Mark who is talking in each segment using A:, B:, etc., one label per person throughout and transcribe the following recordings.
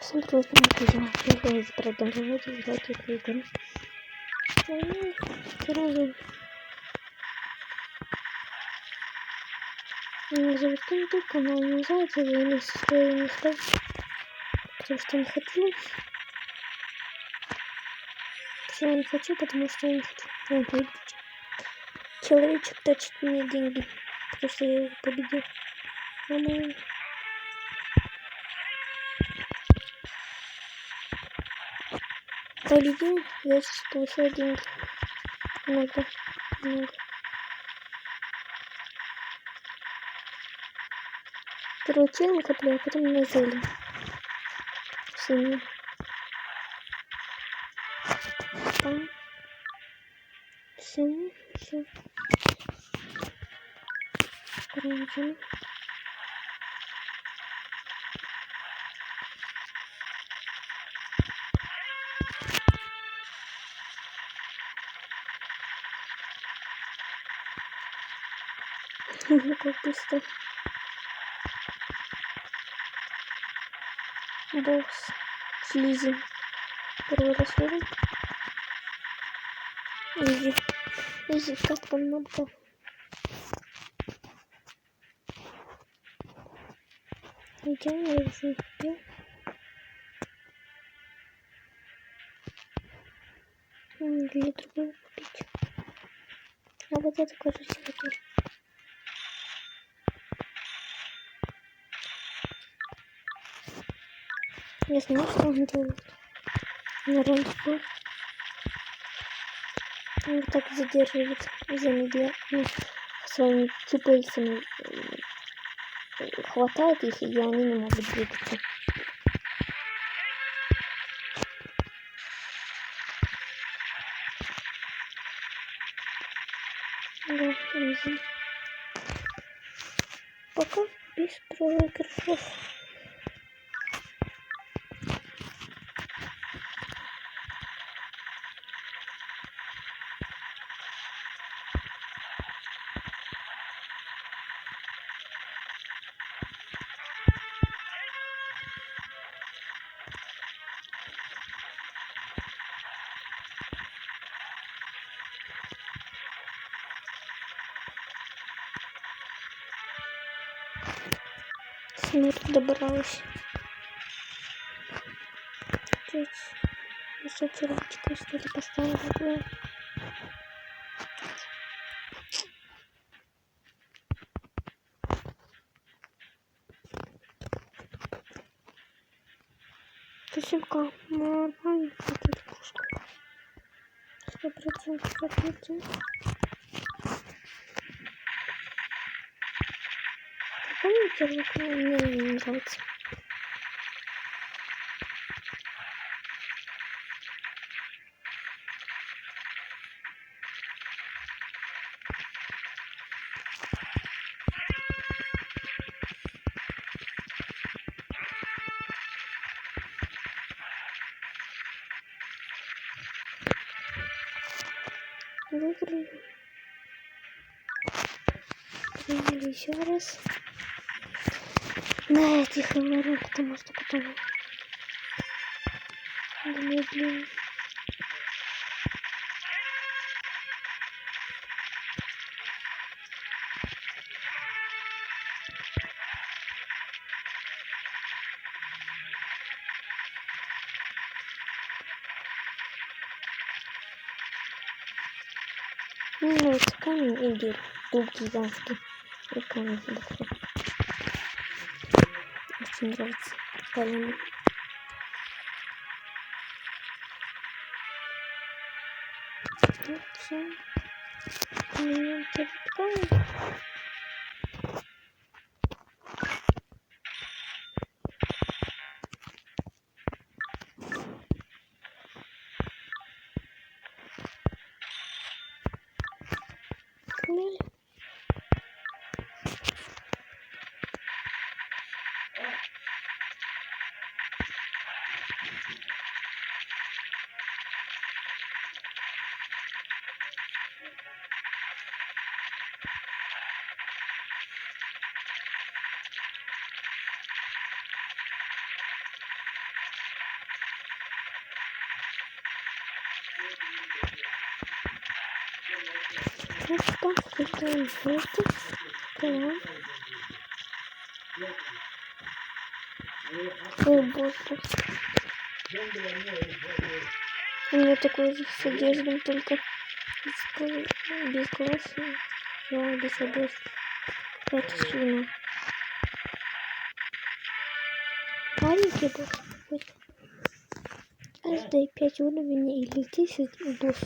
A: Всем привет, друзья! Я продолжаю играть эту игру. Сразу меня зовут Кенти, канал называется, я не свое не скажу, потому что не хочу. Почему я не хочу? Потому что я не хочу. Вот, видите? Человечек точит мне деньги, потому что я его победил. Победил, я сейчас получаю деньги. Много. Первый тело коплю, а потом на зелень. Синий. Там. Синий. Все. Оранжевый. Как быстро. Бокс. Слизи. Первый раз вижу. Изи. Изи. Кастом мобка. Идеально, я уже купил. Или другую купить. А вот это, кажется, вот. Я знаю, что он делает. На раньше он так задерживает, замедляет, своими кипельцами хватает их, и они не могут двигаться. Да, изи. Пока без проигрышев. Смерть добралась. Чуть высотировочку, что ли, поставила такое. Спасибо, нормально, какие-то пушки. 100% закрытие. Помните, мне не нравится. Выиграли. Выиграли еще раз. На этих говорю, потому что потом медленно. Мне нравится камень и гель. Дуб гигантский. И камень большой. Очень нравится. Камень. Ну, все. Мне камень. Камень. Опа, включаем желтый. Открываем. О, боже. У меня такой же с одеждой, только без глаз. Я без одежды. Это сильно. Маленький босс. Каждые 5 уровней или 10 босс.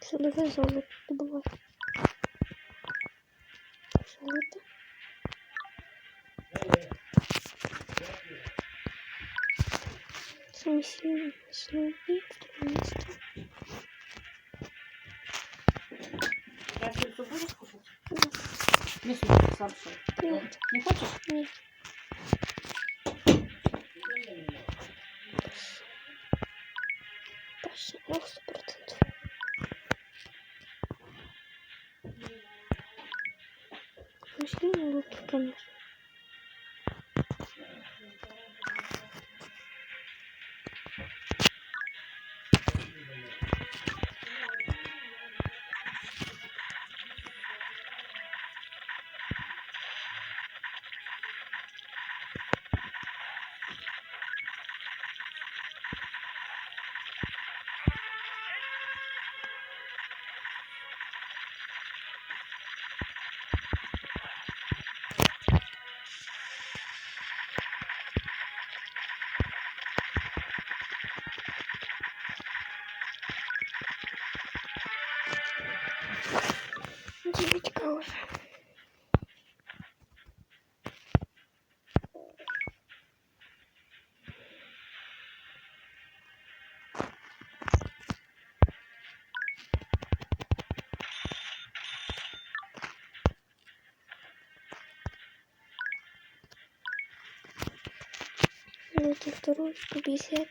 A: Все, давай золото добывай. Золото. Самый сильный инструмент.
B: Картошку будешь кушать? Да. Мясо сам что?
A: Нет.
B: Не хочешь?
A: Нет. Почти 90%. Пошли на лут, конечно. Девочка уже. Найти вторую 150.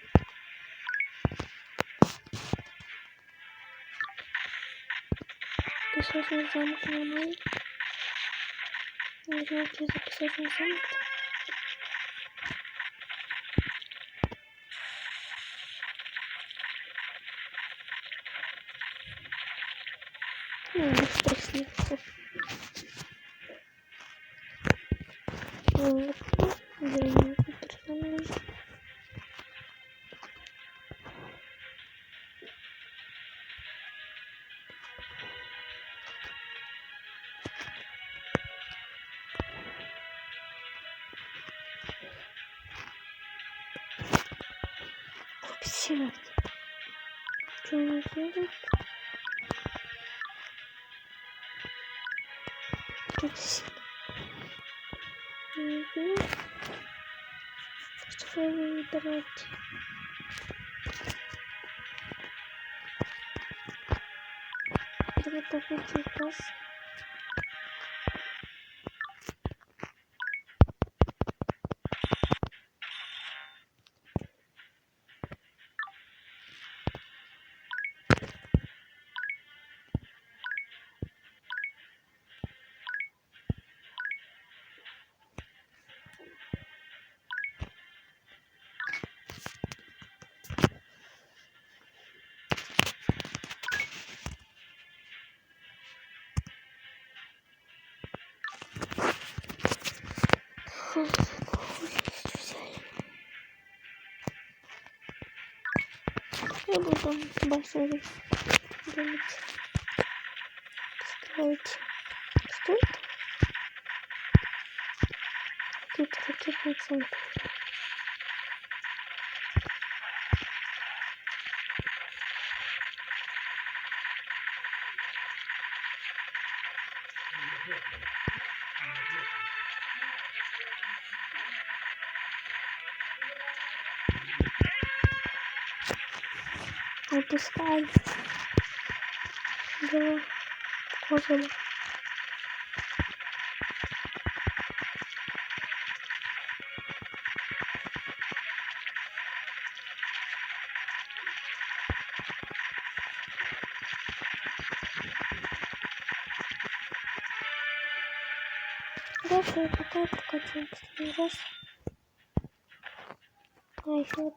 A: Песочный замок нормально. Не знаю, что за песочный замок. Ну, быстро снится. Вот. Блин, персонаж. Все. Что у нас делать? Тут сильно. Что выбирать? Приготовить класс. Я буду большой думать. Строить. Что это? Какие-то ракетные центры. Выпускай. Да. Кожаный. Да, все, пока, пока, что-нибудь раз. А еще